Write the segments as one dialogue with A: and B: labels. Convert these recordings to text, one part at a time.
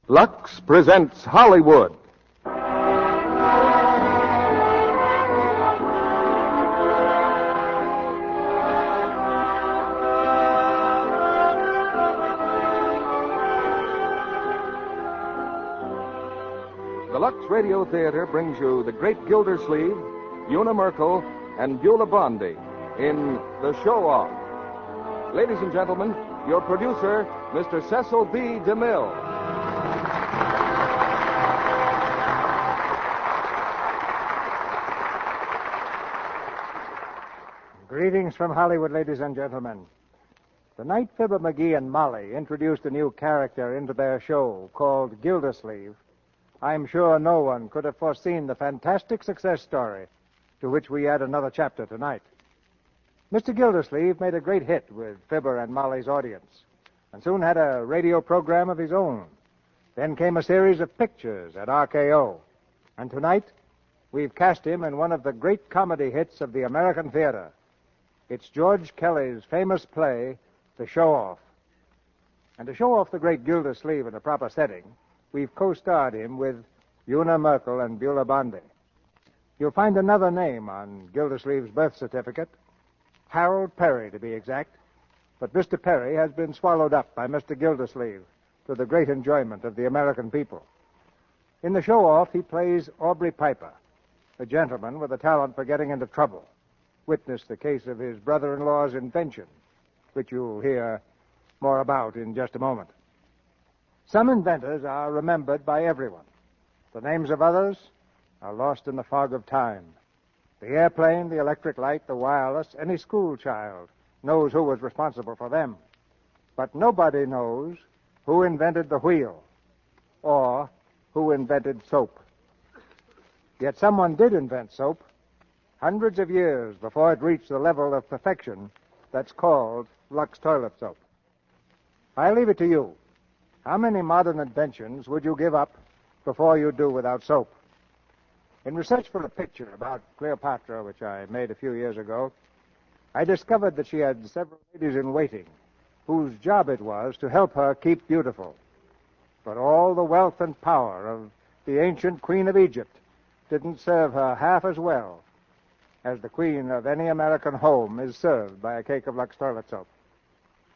A: Lux presents Hollywood. The Lux Radio Theater brings you the great Gildersleeve, Una Merkel, and Beulah Bondi in The Show-Off. Ladies and gentlemen, your producer, Mr. Cecil B. DeMille.
B: Greetings from Hollywood, ladies and gentlemen. The night Fibber McGee and Molly introduced a new character into their show called Gildersleeve, I'm sure no one could have foreseen the fantastic success story to which we add another chapter tonight. Mr. Gildersleeve made a great hit with Fibber and Molly's audience and soon had a radio program of his own. Then came a series of pictures at RKO. And tonight, we've cast him in one of the great comedy hits of the American theater. It's George Kelly's famous play, The Show-Off. And to show off the great Gildersleeve in a proper setting, we've co-starred him with Una Merkel and Beulah Bondi. You'll find another name on Gildersleeve's birth certificate, Harold Perry to be exact, but Mr. Perry has been swallowed up by Mr. Gildersleeve to the great enjoyment of the American people. In The Show-Off, he plays Aubrey Piper, a gentleman with a talent for getting into trouble. Witness the case of his brother-in-law's invention, which you'll hear more about in just a moment. Some inventors are remembered by everyone. The names of others are lost in the fog of time. The airplane, the electric light, the wireless, any school child knows who was responsible for them. But nobody knows who invented the wheel or who invented soap. Yet someone did invent soap hundreds of years before it reached the level of perfection that's called Lux toilet soap. I leave it to you. How many modern inventions would you give up before you do without soap? In research for a picture about Cleopatra, which I made a few years ago, I discovered that she had several ladies-in-waiting whose job it was to help her keep beautiful. But all the wealth and power of the ancient Queen of Egypt didn't serve her half as well as the queen of any American home is served by a cake of Lux toilet soap.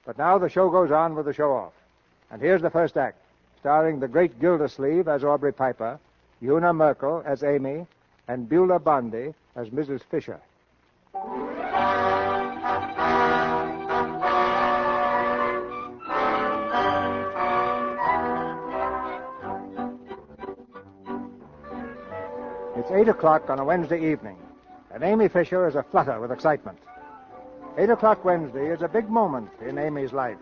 B: But now the show goes on with the show-off. And here's the first act, starring the great Gildersleeve as Aubrey Piper, Una Merkel as Amy, and Beulah Bondi as Mrs. Fisher. It's 8 o'clock on a Wednesday evening, and Amy Fisher is aflutter with excitement. 8 o'clock Wednesday is a big moment in Amy's life,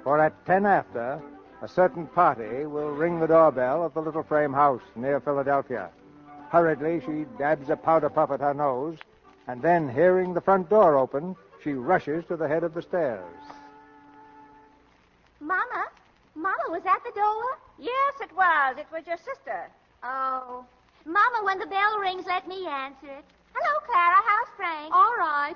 B: for at 10 after, a certain party will ring the doorbell of the little frame house near Philadelphia. Hurriedly, she dabs a powder puff at her nose, and then, hearing the front door open, she rushes to the head of the stairs.
C: Mama, was that the door?
D: Yes, it was. It was your sister.
C: Oh. Mama, when the bell rings, let me answer it. Hello, Clara. How's Frank? All right.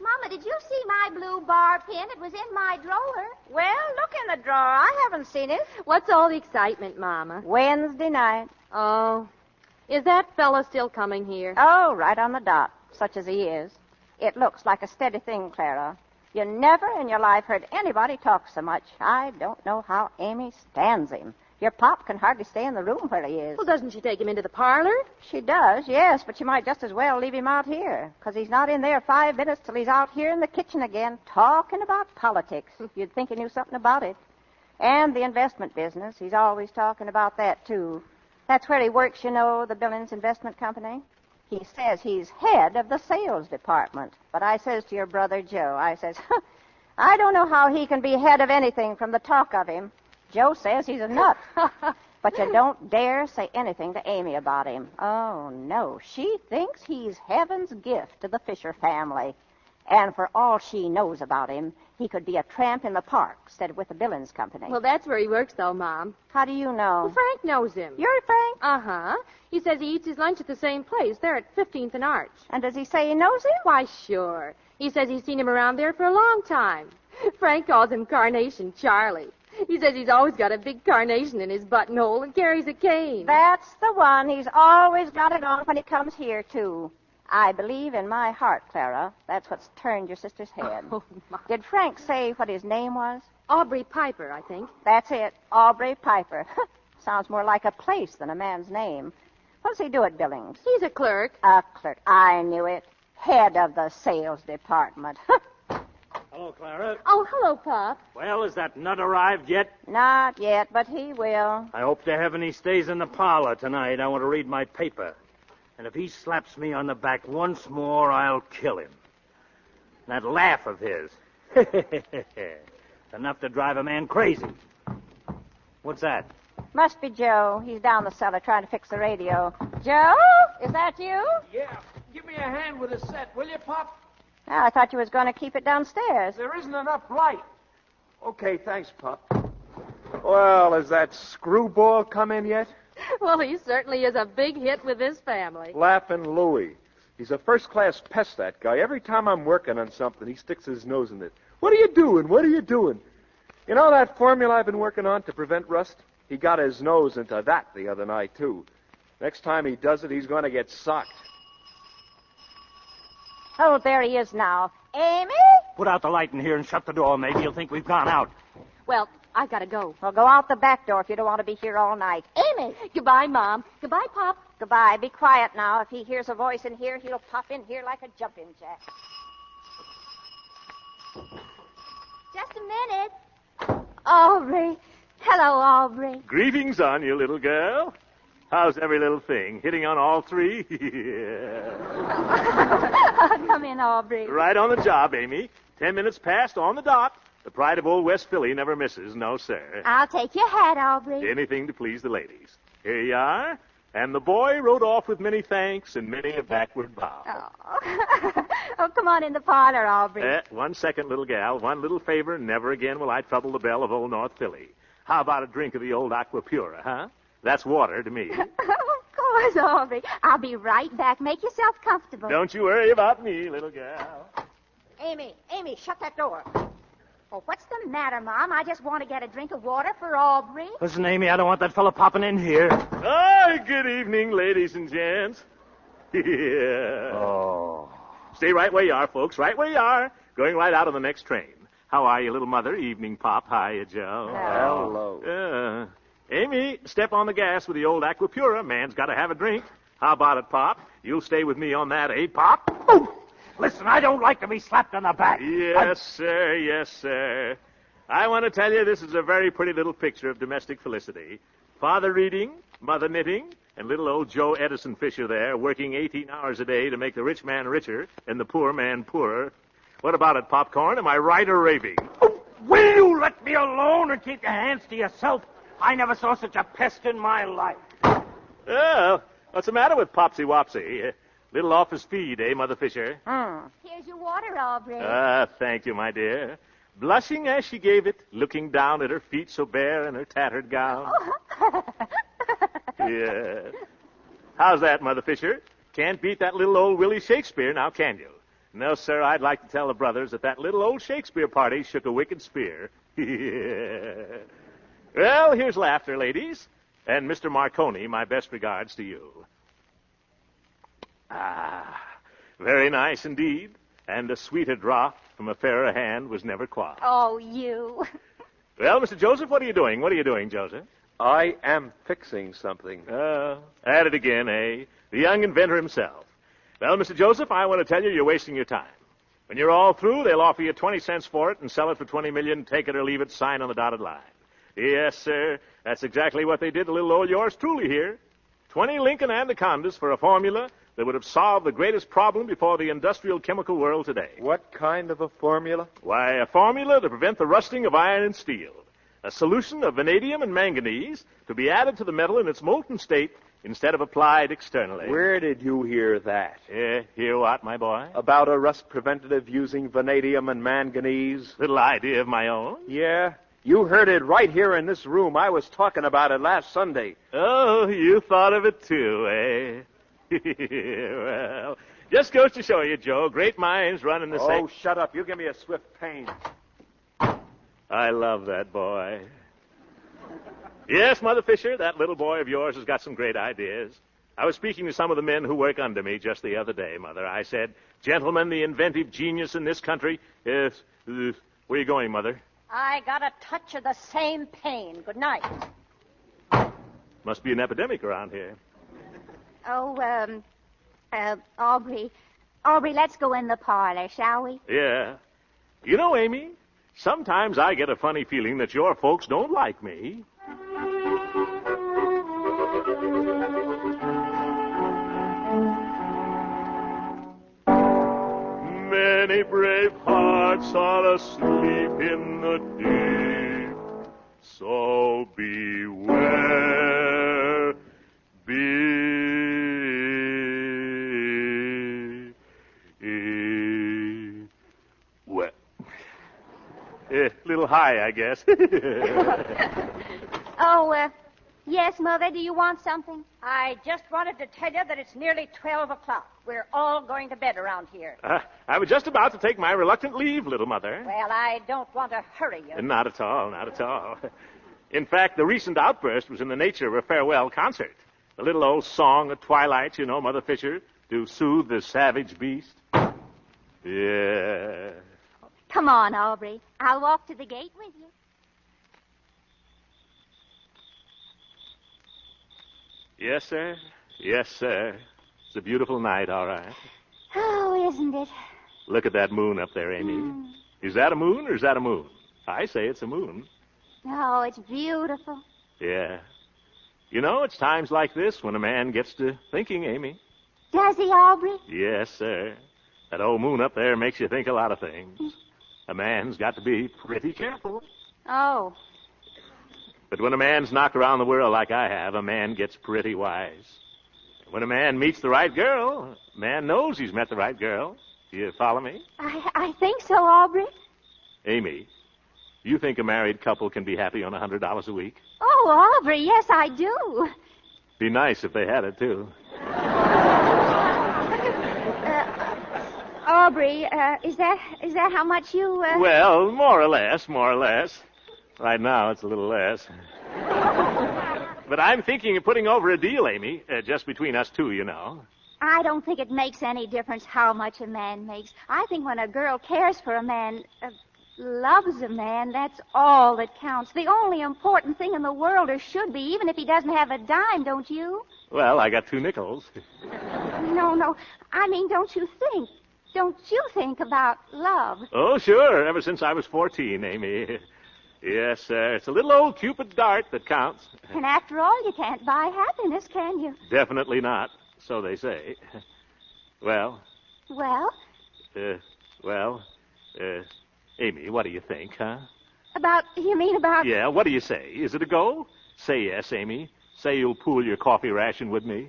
C: Mama, did you see my blue bar pin? It was in my drawer.
D: Well, look in the drawer. I haven't seen it.
E: What's all the excitement, Mama?
D: Wednesday night.
E: Oh. Is that fella still coming here?
D: Oh, right on the dot, such as he is. It looks like a steady thing, Clara. You never in your life heard anybody talk so much. I don't know how Amy stands him. Your pop can hardly stay in the room where he is.
E: Well, doesn't she take him into the parlor?
D: She does, yes, but she might just as well leave him out here, because he's not in there 5 minutes till he's out here in the kitchen again, talking about politics. You'd think he knew something about it. And the investment business. He's always talking about that, too. That's where he works, you know, the Billings Investment Company. He says he's head of the sales department. But I says to your brother Joe, I says, I don't know how he can be head of anything from the talk of him. Joe says he's a nut. But you don't dare say anything to Amy about him. Oh, no. She thinks he's heaven's gift to the Fisher family. And for all she knows about him, he could be a tramp in the park instead of with the Billings Company.
E: Well, that's where he works, though, Mom.
D: How do you know?
E: Well, Frank knows him.
D: You're Frank?
E: Uh-huh. He says he eats his lunch at the same place, there at 15th and Arch.
D: And does he say he knows him?
E: Why, sure. He says he's seen him around there for a long time. Frank calls him Carnation Charlie. He says he's always got a big carnation in his buttonhole and carries a cane.
D: That's the one. He's always got it on when he comes here, too. I believe in my heart, Clara, that's what's turned your sister's head.
E: Oh, my.
D: Did Frank say what his name was?
E: Aubrey Piper, I think.
D: That's it, Aubrey Piper. Sounds more like a place than a man's name. What does he do at Billings?
E: He's a clerk.
D: A clerk. I knew it. Head of the sales department.
F: Hello, Clara.
E: Oh, hello, Pop.
F: Well, has that nut arrived yet?
D: Not yet, but he will.
F: I hope to heaven he stays in the parlor tonight. I want to read my paper. And if he slaps me on the back once more, I'll kill him. That laugh of his. Enough to drive a man crazy. What's that?
D: Must be Joe. He's down the cellar trying to fix the radio. Joe? Is that you?
G: Yeah. Give me a hand with the set, will you, Pop?
D: Oh, I thought you was going to keep it downstairs.
G: There isn't enough light.
H: Okay, thanks, Pop. Well, has that screwball come in yet?
E: Well, he certainly is a big hit with his family.
H: Laughing Louie. He's a first-class pest, that guy. Every time I'm working on something, he sticks his nose in it. What are you doing? What are you doing? You know that formula I've been working on to prevent rust? He got his nose into that the other night, too. Next time he does it, he's going to get socked.
D: Oh, there he is now. Amy?
F: Put out the light in here and shut the door. Maybe he'll think we've gone out.
E: Well, I gotta go.
D: Well, go out the back door if you don't want to be here all night. Amy!
E: Goodbye, Mom. Goodbye, Pop.
D: Goodbye. Be quiet now. If he hears a voice in here, he'll pop in here like a jumping jack.
C: Just a minute. Aubrey. Hello, Aubrey.
F: Greetings on you, little girl. How's every little thing? Hitting on all three?
C: Come in, Aubrey.
F: Right on the job, Amy. 10 minutes past on the dot. The pride of old West Philly never misses. No, sir.
C: I'll take your hat, Aubrey.
F: Anything to please the ladies. Here you are. And the boy rode off with many thanks and many a backward bow.
C: Oh. Oh, come on in the parlor, Aubrey.
F: 1 second, little gal. One little favor. Never again will I trouble the belle of old North Philly. How about a drink of the old Aqua Pura, huh? That's water to me.
C: Of course, Aubrey. I'll be right back. Make yourself comfortable.
F: Don't you worry about me, little gal.
D: Amy, shut that door.
C: Oh, what's the matter, Mom? I just want to get a drink of water for Aubrey.
F: Listen, Amy, I don't want that fellow popping in here. Hi, good evening, ladies and gents. Yeah.
H: Oh.
F: Stay right where you are, folks, right where you are. Going right out on the next train. How are you, little mother? Evening, Pop. Hiya, Joe.
H: Hello.
F: Amy, step on the gas with the old Aqua Pura. Man's got to have a drink. How about it, Pop? You'll stay with me on that, eh, Pop?
G: Oh! Listen, I don't like to be slapped on the back.
F: Yes, sir. Yes, sir. I want to tell you this is a very pretty little picture of domestic felicity. Father reading, mother knitting, and little old Joe Edison Fisher there working 18 hours a day to make the rich man richer and the poor man poorer. What about it, Popcorn? Am I right or raving?
G: Oh, will you let me alone and keep your hands to yourself? I never saw such a pest in my life.
F: Well, what's the matter with Popsy Wopsy? Little office feed, eh, Mother Fisher?
C: Here's your water, Aubrey.
F: Thank you, my dear. Blushing as she gave it, looking down at her feet so bare in her tattered gown. Yeah. How's that, Mother Fisher? Can't beat that little old Willie Shakespeare, now can you? No, sir, I'd like to tell the brothers that little old Shakespeare party shook a wicked spear. Yeah. Well, here's laughter, ladies. And Mr. Marconi, my best regards to you. Ah, very nice indeed. And a sweeter draught from a fairer hand was never quaffed.
C: Oh, you.
F: Well, Mr. Joseph, what are you doing? What are you doing, Joseph?
H: I am fixing something.
F: At it again, eh? The young inventor himself. Well, Mr. Joseph, I want to tell you you're wasting your time. When you're all through, they'll offer you 20 cents for it and sell it for $20 million, take it or leave it, sign on the dotted line. Yes, sir. That's exactly what they did to little old yours truly here. 20 Lincoln Anacondas for a formula that would have solved the greatest problem before the industrial chemical world today.
H: What kind of a formula?
F: Why, a formula to prevent the rusting of iron and steel. A solution of vanadium and manganese to be added to the metal in its molten state instead of applied externally.
H: Where did you hear that?
F: Hear what, my boy?
H: About a rust preventative using vanadium and manganese?
F: Little idea of my own.
H: Yeah. You heard it right here in this room. I was talking about it last Sunday.
F: Oh, you thought of it too, eh? Well, just goes to show you, Joe, great minds run in the same...
H: Oh, shut up. You give me a swift pain.
F: I love that boy. Yes, Mother Fisher, that little boy of yours has got some great ideas. I was speaking to some of the men who work under me just the other day, Mother. I said, gentlemen, the inventive genius in this country is... where are you going, Mother?
D: I got a touch of the same pain. Good night.
F: Must be an epidemic around here.
C: Oh, Aubrey. Aubrey, let's go in the parlor, shall we?
F: Yeah. You know, Amy, sometimes I get a funny feeling that your folks don't like me. Many brave hearts are asleep in the deep, so beware, well, a little high, I guess.
C: Oh, yes, Mother, do you want something?
D: I just wanted to tell you that it's nearly 12 o'clock. We're all going to bed around here.
F: I was just about to take my reluctant leave, little Mother.
D: Well, I don't want to hurry you.
F: Not at all, not at all. In fact, the recent outburst was in the nature of a farewell concert. A little old song at twilight, you know, Mother Fisher, to soothe the savage beast. Yeah.
C: Come on, Aubrey. I'll walk to the gate with you.
F: Yes, sir. Yes, sir. It's a beautiful night, all right.
C: Oh, isn't it?
F: Look at that moon up there, Amy. Is that a moon or is that a moon? I say it's a moon.
C: Oh, it's beautiful.
F: Yeah. You know, it's times like this when a man gets to thinking, Amy.
C: Does he, Aubrey?
F: Yes, sir. That old moon up there makes you think a lot of things. A man's got to be pretty careful.
C: Oh.
F: But when a man's knocked around the world like I have, a man gets pretty wise. When a man meets the right girl, a man knows he's met the right girl. Do you follow me?
C: I think so, Aubrey.
F: Amy, you think a married couple can be happy on $100 a week?
C: Oh, Aubrey, yes, I do.
F: Be nice if they had it, too.
C: Aubrey, is that how much you...
F: Well, more or less, more or less. Right now, it's a little less. But I'm thinking of putting over a deal, Amy, just between us two, you know.
C: I don't think it makes any difference how much a man makes. I think when a girl cares for a man, loves a man, that's all that counts. The only important thing in the world, or should be, even if he doesn't have a dime, don't you?
F: Well, I got 2 nickels.
C: No. I mean, don't you think about love?
F: Oh, sure. Ever since I was 14, Amy. Yes, sir. It's a little old Cupid dart that counts.
C: And after all, you can't buy happiness, can you?
F: Definitely not. So they say. Well?
C: Well?
F: Amy, what do you think, huh?
C: You mean about...
F: Yeah, what do you say? Is it a go? Say yes, Amy. Say you'll pool your coffee ration with me.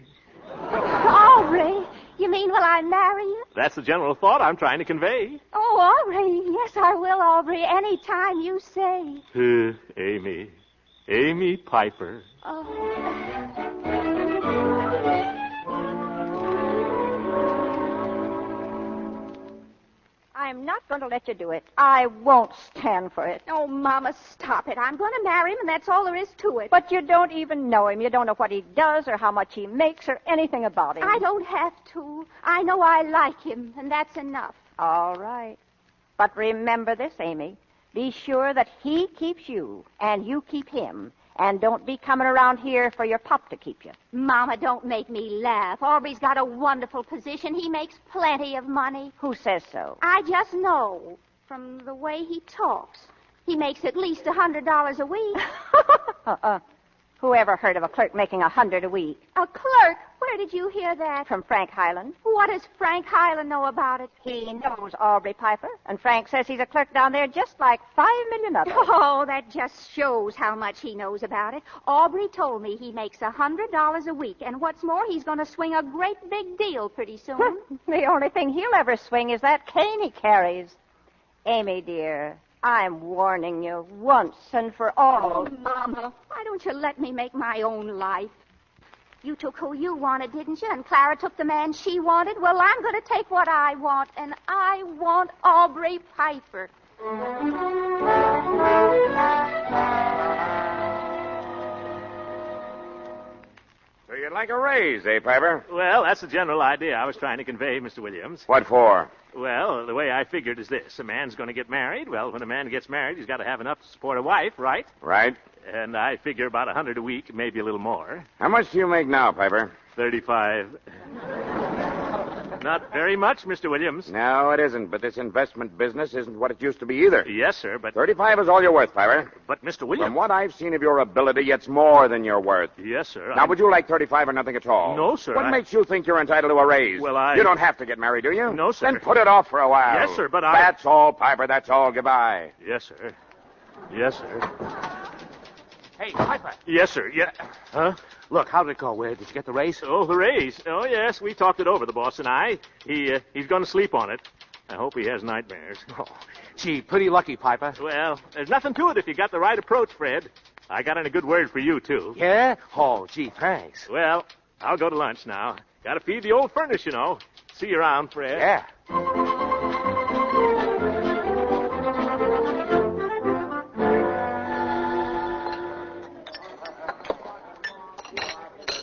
C: Aubrey, you mean will I marry you?
F: That's the general thought I'm trying to convey.
C: Oh, Aubrey, yes, I will, Aubrey, any time you say.
F: Amy. Amy Piper.
D: I'm not going to let you do it. I won't stand for it.
C: Oh, Mama, stop it. I'm going to marry him, and that's all there is to it.
D: But you don't even know him. You don't know what he does or how much he makes or anything about him.
C: I don't have to. I know I like him, and that's enough.
D: All right. But remember this, Amy. Be sure that he keeps you, and you keep him. And don't be coming around here for your pop to keep you.
C: Mama, don't make me laugh. Aubrey's got a wonderful position. He makes plenty of money.
D: Who says so?
C: I just know from the way he talks. He makes at least $100 a week.
D: Who ever heard of a clerk making $100 a week?
C: A clerk? Where did you hear that?
D: From Frank Highland.
C: What does Frank Highland know about it?
D: He knows Aubrey Piper, and Frank says he's a clerk down there just like 5 million others.
C: Oh, that just shows how much he knows about it. Aubrey told me he makes $100 a week, and what's more, he's going to swing a great big deal pretty soon.
D: The only thing he'll ever swing is that cane he carries. Amy, dear, I'm warning you once and for all.
C: Oh, Mama, why don't you let me make my own life? You took who you wanted, didn't you? And Clara took the man she wanted. Well, I'm going to take what I want, and I want Aubrey Piper.
I: like a raise, eh, Piper?
F: Well, that's the general idea I was trying to convey, Mr. Williams.
I: What for?
F: Well, the way I figured is this. A man's going to get married. Well, when a man gets married, he's got to have enough to support a wife, right?
I: Right.
F: And I figure about $100 a week, maybe a little more.
I: How much do you make now, Piper?
F: 35. Not very much, Mr. Williams.
I: No, it isn't. But this investment business isn't what it used to be either.
F: Yes, sir, but...
I: 35 is all you're worth, Piper.
F: But, Mr. Williams...
I: From what I've seen of your ability, it's more than you're worth.
F: Yes, sir.
I: Now, would you like 35 or nothing at all?
F: No, sir.
I: What makes you think you're entitled to a raise?
F: Well,
I: You don't have to get married, do you?
F: No, sir.
I: Then put it off for a while.
F: Yes, sir, but
I: That's all, Piper. That's all. Goodbye.
F: Yes, sir. Yes, sir.
G: Hey, Piper.
F: Yes, sir. Yeah. Huh?
G: Look, how did it go? Where did you get the raise?
F: Oh, the raise. Oh, yes. We talked it over, the boss and I. He's going to sleep on it. I hope he has nightmares.
G: Oh, gee, pretty lucky, Piper.
F: Well, there's nothing to it if you got the right approach, Fred. I got in a good word for you, too.
G: Yeah? Oh, gee, thanks.
F: Well, I'll go to lunch now. Got to feed the old furnace, you know. See you around, Fred.
G: Yeah.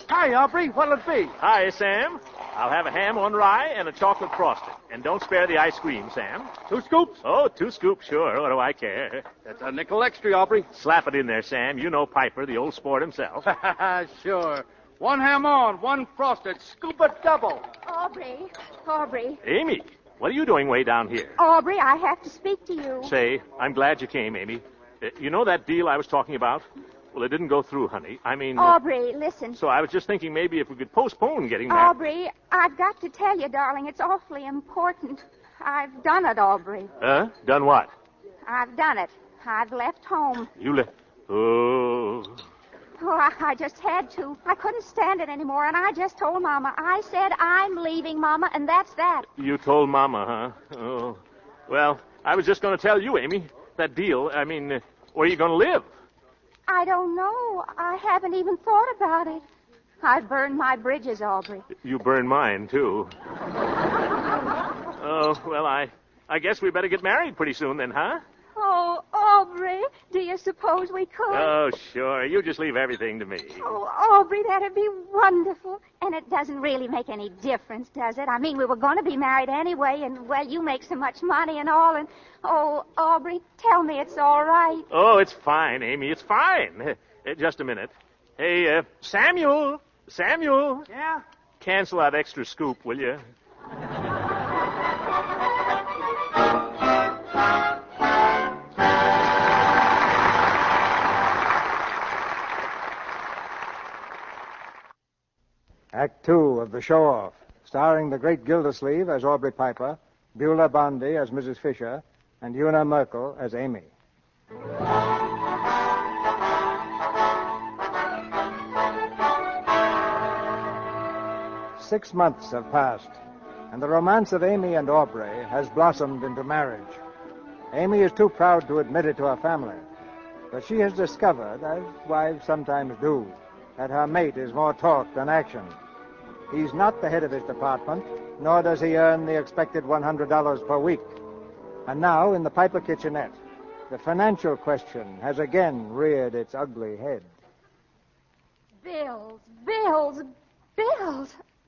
G: Hi, Aubrey. What'll it be?
F: Hi, Sam. I'll have a ham on rye and a chocolate frosting. And don't spare the ice cream, Sam.
G: 2 scoops?
F: Oh, 2 scoops, sure. What do I care?
G: That's a nickel extra, Aubrey.
F: Slap it in there, Sam. You know Piper, the old sport himself.
G: Sure. 1 ham on, 1 frosted. Scoop a double.
C: Aubrey.
F: Amy, what are you doing way down here?
C: Aubrey, I have to speak to you.
F: Say, I'm glad you came, Amy. You know that deal I was talking about? Well, it didn't go through, honey. I mean...
C: Aubrey, listen.
F: So I was just thinking maybe if we could postpone getting married.
C: Aubrey, I've got to tell you, darling, it's awfully important. I've done it, Aubrey.
F: Done what?
C: I've done it. I've left home.
F: You left... Oh...
C: Oh, I just had to. I couldn't stand it anymore, and I just told Mama. I said, I'm leaving, Mama, and that's that.
F: You told Mama, huh? Oh. Well, I was just going to tell you, Amy. That deal, I mean, where are you going to live?
C: I don't know. I haven't even thought about it. I've burned my bridges, Aubrey.
F: You burned mine, too. Oh, well, I guess we better get married pretty soon then, huh?
C: Oh, Aubrey, do you suppose we could?
F: Oh, sure. You just leave everything to me.
C: Oh, Aubrey, that'd be wonderful. And it doesn't really make any difference, does it? I mean, we were going to be married anyway, and, well, you make so much money and all, and... Oh, Aubrey, tell me it's all right.
F: Oh, it's fine, Amy. It's fine. Just a minute. Hey, Samuel. Samuel.
G: Yeah?
F: Cancel that extra scoop, will you?
B: Act 2 of The Show-Off, starring the great Gildersleeve as Aubrey Piper, Beulah Bondi as Mrs. Fisher, and Una Merkel as Amy. 6 months have passed, and the romance of Amy and Aubrey has blossomed into marriage. Amy is too proud to admit it to her family, but she has discovered, as wives sometimes do, that her mate is more talk than action. He's not the head of his department, nor does he earn the expected $100 per week. And now, in the Piper kitchenette, the financial question has again reared its ugly head.
C: Bills.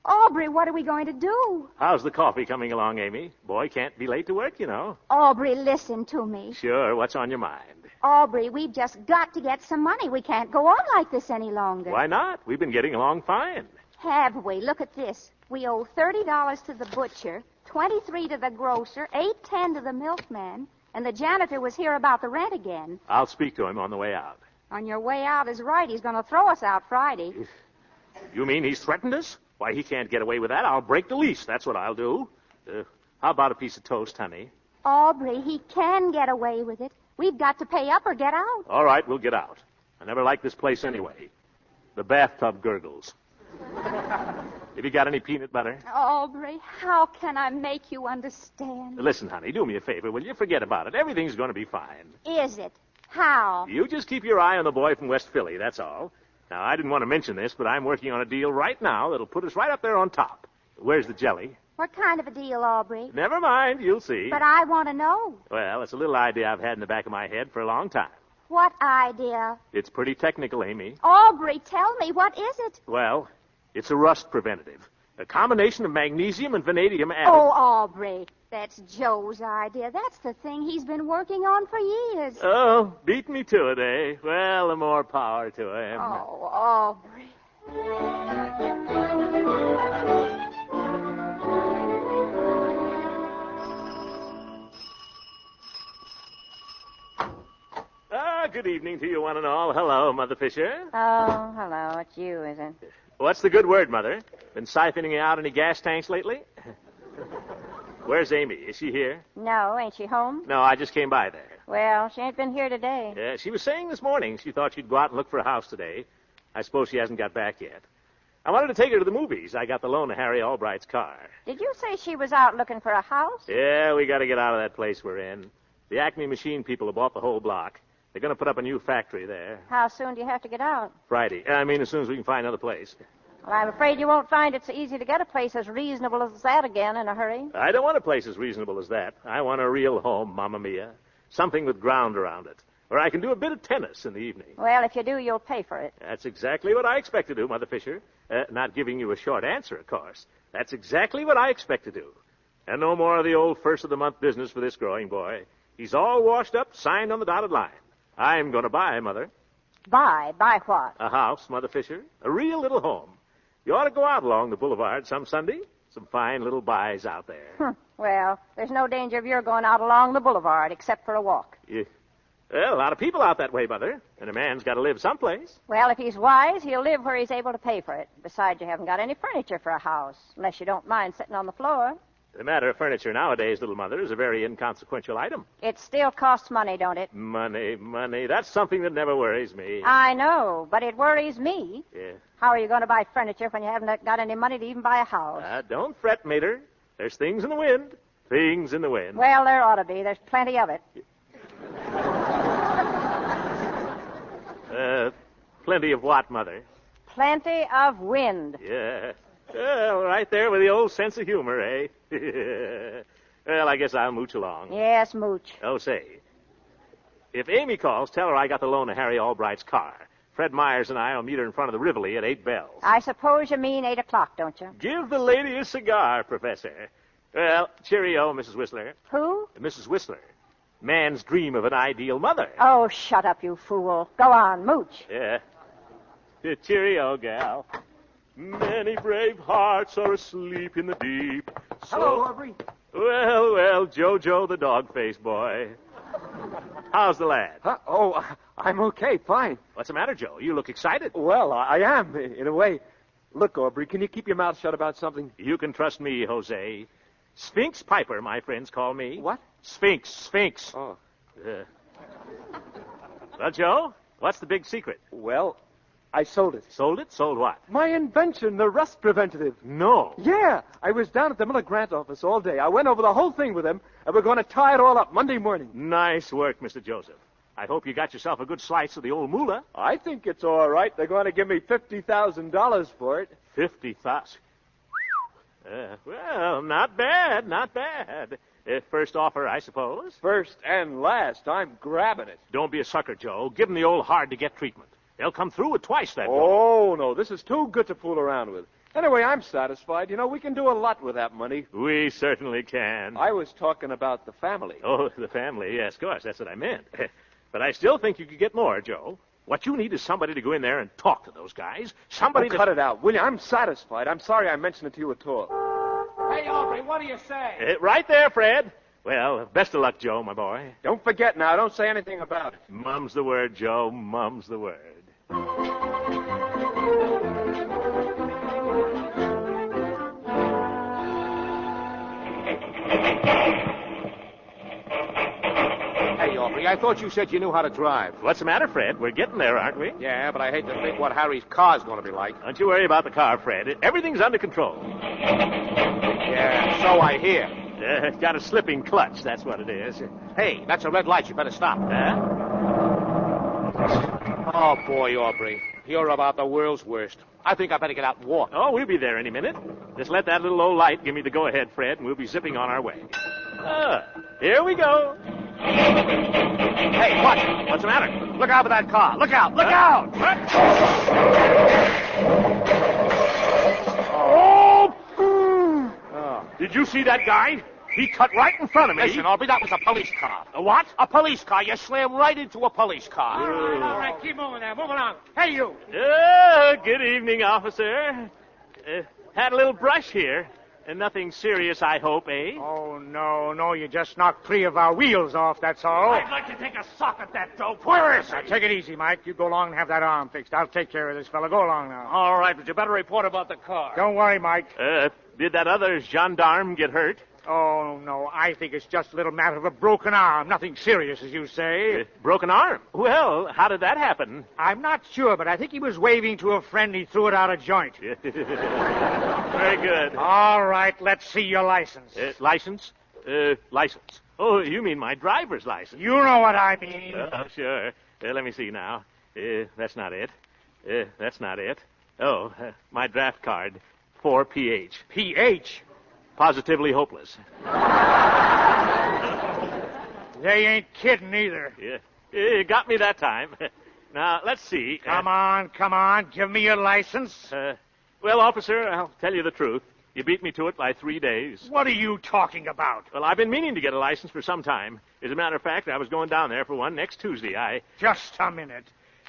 C: Aubrey, what are we going to do?
F: How's the coffee coming along, Amy? Boy can't be late to work, you know.
C: Aubrey, listen to me.
F: Sure, what's on your mind?
C: Aubrey, we've just got to get some money. We can't go on like this any longer.
F: Why not? We've been getting along fine.
C: Have we? Look at this. We owe $30 to the butcher, $23 to the grocer, $8.10 to the milkman, and the janitor was here about the rent again.
F: I'll speak to him on the way out.
C: On your way out is right. He's going to throw us out Friday.
F: You mean he's threatened us? Why, he can't get away with that. I'll break the lease. That's what I'll do. How about a piece of toast, honey?
C: Aubrey, he can get away with it. We've got to pay up or get out.
F: All right, we'll get out. I never liked this place anyway. The bathtub gurgles. Have you got any peanut butter?
C: Aubrey, how can I make you understand?
F: Listen, honey, do me a favor, will you? Forget about it. Everything's going to be fine.
C: Is it? How?
F: You just keep your eye on the boy from West Philly, that's all. Now, I didn't want to mention this, but I'm working on a deal right now that'll put us right up there on top. Where's the jelly?
C: What kind of a deal, Aubrey?
F: Never mind, you'll see.
C: But I want to know.
F: Well, it's a little idea I've had in the back of my head for a long time.
C: What idea?
F: It's pretty technical, Amy.
C: Aubrey, tell me, what is it?
F: Well, It's a rust preventative. A combination of magnesium and vanadium added.
C: Oh, Aubrey, that's Joe's idea. That's the thing he's been working on for years.
F: Oh, beat me to it, eh? Well, the more power to him.
C: Oh, Aubrey.
F: Good evening to you one and all. Hello, Mother Fisher.
D: Oh, hello. It's you, is it?
F: What's the good word, Mother? Been siphoning out any gas tanks lately? Where's Amy? Is she here?
D: No, ain't she home?
F: No, I just came by there.
D: Well, she ain't been here today.
F: Yeah, she was saying this morning she thought she'd go out and look for a house today. I suppose she hasn't got back yet. I wanted to take her to the movies. I got the loan of Harry Albright's car.
D: Did you say she was out looking for a house?
F: Yeah, we got to get out of that place we're in. The Acme Machine people have bought the whole block. They're going to put up a new factory there.
D: How soon do you have to get out?
F: Friday. I mean, as soon as we can find another place.
D: Well, I'm afraid you won't find it so easy to get a place as reasonable as that again in a hurry.
F: I don't want a place as reasonable as that. I want a real home, Mamma Mia. Something with ground around it. Where I can do a bit of tennis in the evening.
D: Well, if you do, you'll pay for it.
F: That's exactly what I expect to do, Mother Fisher. Not giving you a short answer, of course. That's exactly what I expect to do. And no more of the old first-of-the-month business for this growing boy. He's all washed up, signed on the dotted line. I'm going to buy, Mother.
D: Buy? Buy what?
F: A house, Mother Fisher. A real little home. You ought to go out along the boulevard some Sunday. Some fine little buys out there.
D: Well, there's no danger of your going out along the boulevard except for a walk.
F: Yeah. Well, a lot of people out that way, Mother. And a man's got to live someplace.
D: Well, if he's wise, he'll live where he's able to pay for it. Besides, you haven't got any furniture for a house, unless you don't mind sitting on the floor.
F: The matter of furniture nowadays, little Mother, is a very inconsequential item.
D: It still costs money, don't it?
F: Money. That's something that never worries me.
D: I know, but it worries me.
F: Yeah.
D: How are you going to buy furniture when you haven't got any money to even buy a house?
F: Don't fret, Mater. There's things in the wind. Things in the wind.
D: Well, there ought to be. There's plenty of it.
F: Plenty of what, Mother?
D: Plenty of wind.
F: Yeah. Well, right there with the old sense of humor, eh? Well, I guess I'll mooch along.
D: Yes, mooch.
F: Oh, say. If Amy calls, tell her I got the loan of Harry Albright's car. Fred Myers and I will meet her in front of the Rivoli at 8 bells.
D: I suppose you mean 8 o'clock, don't you?
F: Give the lady a cigar, Professor. Well, cheerio, Mrs. Whistler.
D: Who?
F: Mrs. Whistler. Man's dream of an ideal mother.
D: Oh, shut up, you fool. Go on, mooch.
F: Yeah. Cheerio, gal. Many brave hearts are asleep in the deep.
G: Hello, Aubrey.
F: Well, Jojo the dog-faced boy. How's the lad?
H: Oh, I'm okay, fine.
F: What's the matter, Joe? You look excited.
H: Well, I am, in a way. Look, Aubrey, can you keep your mouth shut about something?
F: You can trust me, Jose. Sphinx Piper, my friends call me.
H: What?
F: Sphinx.
H: Oh.
F: Well, Joe, what's the big secret?
H: Well, I sold it.
F: Sold it? Sold what?
H: My invention, the rust preventative.
F: No.
H: Yeah, I was down at the Miller Grant office all day. I went over the whole thing with them, and we're going to tie it all up Monday morning.
F: Nice work, Mr. Joseph. I hope you got yourself a good slice of the old moolah.
H: I think it's all right. They're going to give me $50,000 for it.
F: 50,000. Well, not bad, not bad. First offer, I suppose.
H: First and last. I'm grabbing it.
F: Don't be a sucker, Joe. Give them the old hard-to-get treatment. They'll come through with twice that.
H: Oh, no, this is too good to fool around with. Anyway, I'm satisfied. You know, we can do a lot with that money.
F: We certainly can.
H: I was talking about the family.
F: Oh, the family, yes, of course. That's what I meant. But I still think you could get more, Joe. What you need is somebody to go in there and talk to those guys. Somebody to...
H: Cut it out, will you? I'm satisfied. I'm sorry I mentioned it to you at all.
G: Hey, Aubrey, what do you say?
F: Right there, Fred. Well, best of luck, Joe, my boy.
H: Don't forget now. Don't say anything about it.
F: Mum's the word, Joe. Mum's the word.
I: Hey, Aubrey, I thought you said you knew how to drive.
F: What's the matter, Fred? We're getting there, aren't we?
I: Yeah, but I hate to think what Harry's car's going to be like.
F: Don't you worry about the car, Fred. Everything's under control.
I: Yeah, so I hear.
F: Got a slipping clutch, that's what it is.
I: Hey, that's a red light. You better stop.
F: Huh?
I: Oh, boy, Aubrey. You're about the world's worst. I think I better get out and walk.
F: Oh, we'll be there any minute. Just let that little old light give me the go-ahead, Fred, and we'll be zipping on our way. Here we go.
I: Hey, watch it.
F: What's the matter?
I: Look out for that car. Look out. Look out!
F: Did you see that guy? He cut right in front of me.
I: Listen, Aubrey, that was a police car.
F: A what?
I: A police car. You slammed right into a police car.
G: All right, keep moving there. Move along. Hey, you.
F: Good evening, officer. Had a little brush here. And nothing serious, I hope, eh?
G: Oh, no, you just knocked 3 of our wheels off, that's all.
F: I'd like to take a sock at that dope. Where is
G: Now,
F: he?
G: take it easy, Mike. You go along and have that arm fixed. I'll take care of this fella. Go along now.
F: All right, but you better report about the car.
G: Don't worry, Mike.
F: Did that other gendarme get hurt?
G: Oh, no, I think it's just a little matter of a broken arm. Nothing serious, as you say.
F: Broken arm? Well, how did that happen?
G: I'm not sure, but I think he was waving to a friend. He threw it out of joint.
F: Very good.
G: All right, let's see your license.
F: License? License. Oh, you mean my driver's license?
G: You know what I mean.
F: Oh, sure. Let me see now. That's not it. That's not it. Oh, my draft card. 4PH.
G: PH.
F: Positively hopeless.
G: They ain't kidding either.
F: Yeah. You got me that time. Now, let's see.
G: Come on. Give me your license.
F: Well, officer, I'll tell you the truth. You beat me to it by 3 days.
G: What are you talking about?
F: Well, I've been meaning to get a license for some time. As a matter of fact, I was going down there for one next Tuesday.
G: Just a minute.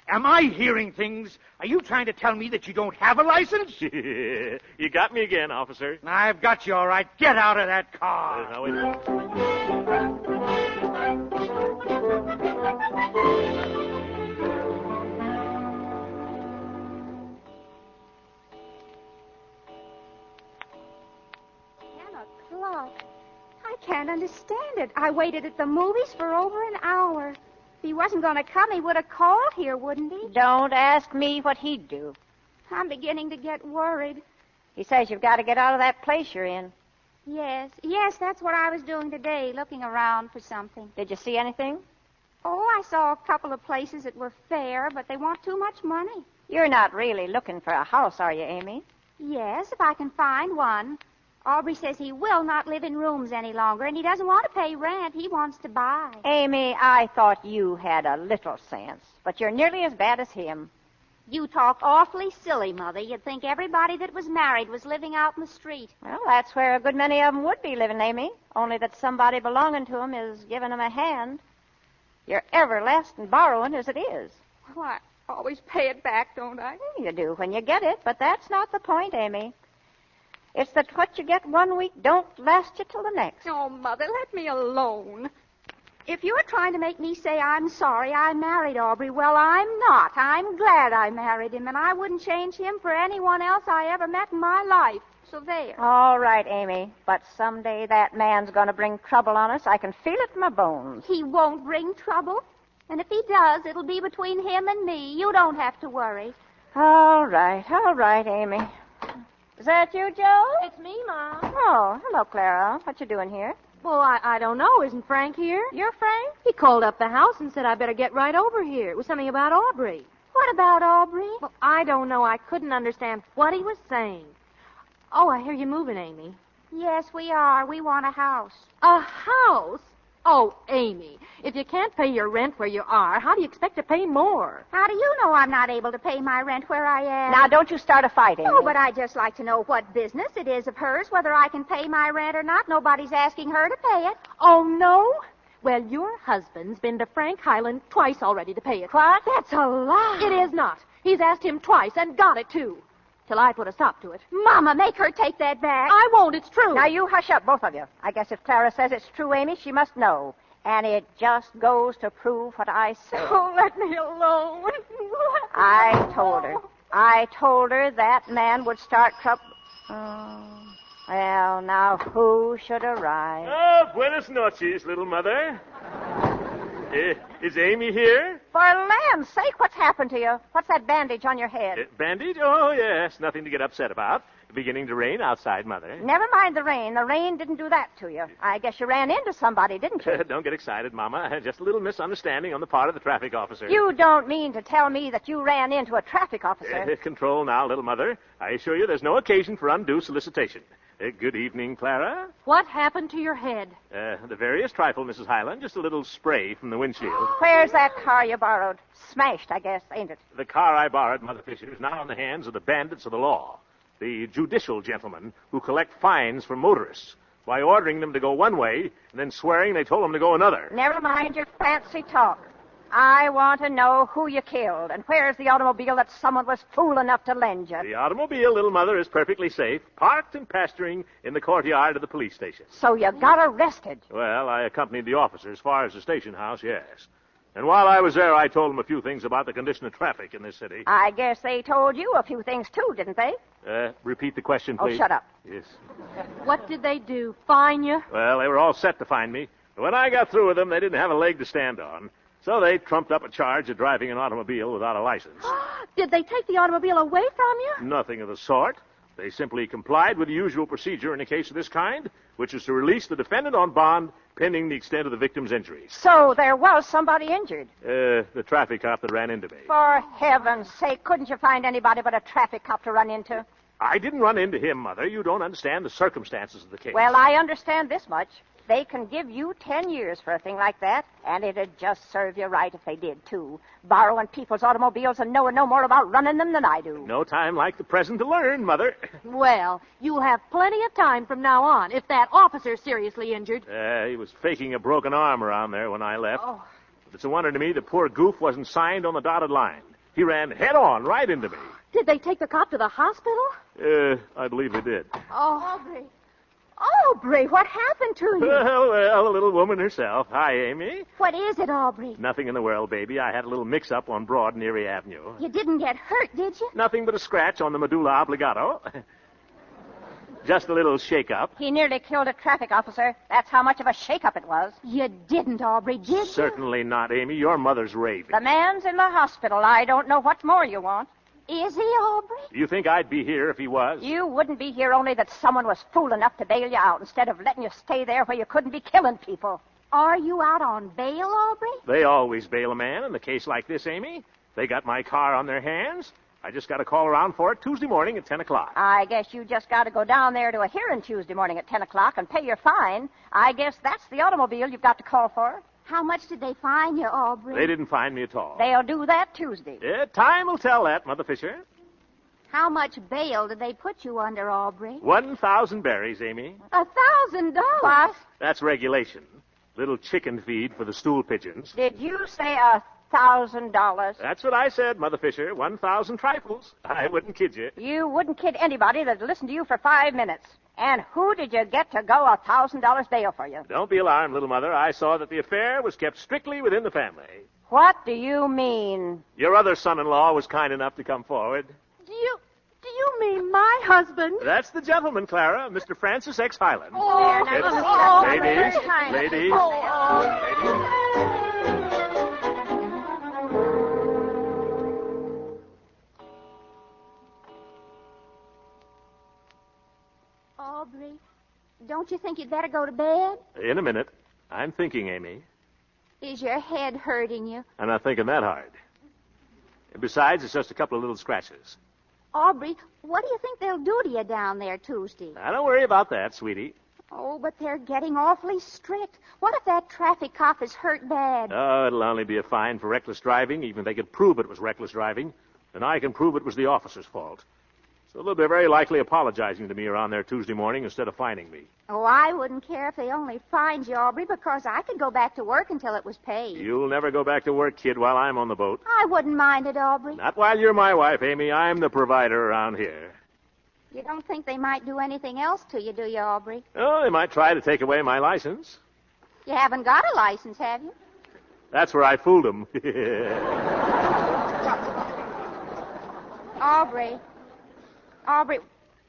G: Am I hearing things? Are you trying to tell me that you don't have a license?
F: You got me again, officer.
G: I've got you all right. Get out of that car.
F: Now, wait a minute.
C: I can't understand it. I waited at the movies for over an hour. If he wasn't going to come, he would have called here, wouldn't he?
D: Don't ask me what he'd do.
C: I'm beginning to get worried.
D: He says you've got to get out of that place you're in.
C: Yes, that's what I was doing today, looking around for something.
D: Did you see anything?
C: Oh, I saw a couple of places that were fair, but they want too much money.
D: You're not really looking for a house, are you, Amy?
C: Yes, if I can find one. Aubrey says he will not live in rooms any longer, and he doesn't want to pay rent. He wants to buy.
D: Amy, I thought you had a little sense, but you're nearly as bad as him.
C: You talk awfully silly, Mother. You'd think everybody that was married was living out in the street.
D: Well, that's where a good many of them would be living, Amy, only that somebody belonging to them is giving them a hand. You're everlasting borrowing as it is.
C: Well, I always pay it back, don't I?
D: You do when you get it, but that's not the point, Amy. It's that what you get 1 week don't last you till the next.
C: Oh, Mother, let me alone. If you're trying to make me say I'm sorry I married Aubrey, well, I'm not. I'm glad I married him, and I wouldn't change him for anyone else I ever met in my life. So there.
D: All right, Amy, but someday that man's going to bring trouble on us. I can feel it in my bones.
C: He won't bring trouble. And if he does, it'll be between him and me. You don't have to worry.
D: All right, Amy. Is that you, Joe?
E: It's me, Mom.
D: Oh, hello, Clara. What you doing here?
E: Well, I don't know. Isn't Frank here?
D: You're Frank?
E: He called up the house and said I better get right over here. It was something about Aubrey.
C: What about Aubrey?
E: Well, I don't know. I couldn't understand what he was saying. Oh, I hear you moving, Amy.
C: Yes, we are. We want a house.
E: A house? Oh, Amy, if you can't pay your rent where you are, how do you expect to pay more?
C: How do you know I'm not able to pay my rent where I am?
D: Now, don't you start a fight, Amy.
C: Oh, but I'd just like to know what business it is of hers, whether I can pay my rent or not. Nobody's asking her to pay it.
E: Oh, no? Well, your husband's been to Frank Highland twice already to pay it.
C: What? That's a lie.
E: It is not. He's asked him twice and got it, too. Till I put a stop to it.
C: Mama, make her take that back.
E: I won't. It's true.
D: Now, you hush up, both of you. I guess if Clara says it's true, Amy, she must know. And it just goes to prove what I said.
C: Oh, let me alone.
D: I told her that man would start trouble. Well, now, who should arrive?
F: Oh, buenas noches, little mother. Is Amy here?
D: For land's sake, what's happened to you? What's that bandage on your head?
F: Bandage? Oh, yes. Nothing to get upset about. Beginning to rain outside, Mother.
D: Never mind the rain. The rain didn't do that to you. I guess you ran into somebody, didn't you?
F: Don't get excited, Mama. Just a little misunderstanding on the part of the traffic officer.
D: You don't mean to tell me that you ran into a traffic officer.
F: Control now, little Mother. I assure you there's no occasion for undue solicitation. Good evening, Clara.
E: What happened to your head?
F: The veriest trifle, Mrs. Highland. Just a little spray from the windshield.
D: Where's that car you borrowed? Smashed, I guess, ain't it?
F: The car I borrowed, Mother Fisher, is now in the hands of the bandits of the law. the judicial gentlemen who collect fines from motorists by ordering them to go one way and then swearing they told them to go another.
D: Never mind your fancy talk. I want to know who you killed, and where's the automobile that someone was fool enough to lend you?
F: The automobile, little mother, is perfectly safe, parked and pasturing in the courtyard of the police station.
D: So you got arrested.
F: Well, I accompanied the officer as far as the station house, yes. And while I was there, I told them a few things about the condition of traffic in this city.
D: I guess they told you a few things, too, didn't they?
F: Repeat the question, please.
D: Oh, shut up.
F: Yes.
E: What did they do? Fine you?
F: Well, they were all set to find me. But when I got through with them, they didn't have a leg to stand on. So they trumped up a charge of driving an automobile without a license.
E: Did they take the automobile away from you?
F: Nothing of the sort. They simply complied with the usual procedure in a case of this kind, which is to release the defendant on bond pending the extent of the victim's injuries.
D: So there was somebody injured.
F: The traffic cop that ran into me.
D: For heaven's sake, couldn't you find anybody but a traffic cop to run into?
F: I didn't run into him, Mother. You don't understand the circumstances of the case.
D: Well, I understand this much. They can give you 10 years for a thing like that, and it'd just serve you right if they did, too. Borrowing people's automobiles and knowing no more about running them than I do.
F: No time like the present to learn, Mother.
E: Well, you'll have plenty of time from now on if that officer's seriously injured.
F: He was faking a broken arm around there when I left.
E: Oh.
F: It's a wonder to me the poor goof wasn't signed on the dotted line. He ran head-on right into me.
E: Did they take the cop to the hospital?
F: I believe they did.
E: Oh, Aubrey. Aubrey, what happened to you?
F: Well, the little woman herself. Hi, Amy.
C: What is it, Aubrey?
F: Nothing in the world, baby. I had a little mix-up on Broad and Erie Avenue.
C: You didn't get hurt, did you?
F: Nothing but a scratch on the medulla oblongata. Just a little shake-up.
D: He nearly killed a traffic officer. That's how much of a shake-up it was.
C: You didn't, Aubrey, did you?
F: Certainly not, Amy. Your mother's raving.
D: The man's in the hospital. I don't know what more you want.
C: Is he, Aubrey?
F: Do you think I'd be here if he was?
D: You wouldn't be here only that someone was fool enough to bail you out instead of letting you stay there where you couldn't be killing people.
C: Are you out on bail, Aubrey?
F: They always bail a man in a case like this, Amy. They got my car on their hands. I just got to call around for it Tuesday morning at 10 o'clock.
D: I guess you just got to go down there to a hearing Tuesday morning at 10 o'clock and pay your fine. I guess that's the automobile you've got to call for.
C: How much did they fine you, Aubrey?
F: They didn't find me at all.
D: They'll do that Tuesday.
F: Time will tell that, Mother Fisher.
C: How much bail did they put you under, Aubrey?
F: 1,000 berries, Amy.
C: $1,000?
D: What?
F: That's regulation. Little chicken feed for the stool pigeons.
D: Did you say $1,000?
F: That's what I said, Mother Fisher. 1,000 trifles. I wouldn't kid you.
D: You wouldn't kid anybody that'd listen to you for 5 minutes. And who did you get to go $1,000 bail for you?
F: Don't be alarmed, little mother. I saw that the affair was kept strictly within the family.
D: What do you mean?
F: Your other son-in-law was kind enough to come forward.
E: Do you mean my husband?
F: That's the gentleman, Clara, Mr. Francis X. Highland.
D: There, now,
F: Ladies.
C: Aubrey, don't you think you'd better go to bed?
F: In a minute. I'm thinking, Amy.
C: Is your head hurting you?
F: I'm not thinking that hard. Besides, it's just a couple of little scratches.
C: Aubrey, what do you think they'll do to you down there Tuesday?
F: Now, don't worry about that, sweetie.
C: Oh, but they're getting awfully strict. What if that traffic cop is hurt bad?
F: Oh, it'll only be a fine for reckless driving, even if they could prove it was reckless driving. And I can prove it was the officer's fault. So they'll be very likely apologizing to me around there Tuesday morning instead of fining me.
C: Oh, I wouldn't care if they only fined you, Aubrey, because I could go back to work until it was paid.
F: You'll never go back to work, kid, while I'm on the boat.
C: I wouldn't mind it, Aubrey.
F: Not while you're my wife, Amy. I'm the provider around here.
C: You don't think they might do anything else to you, do you, Aubrey?
F: Oh, they might try to take away my license.
C: You haven't got a license, have you?
F: That's where I fooled them.
C: Aubrey,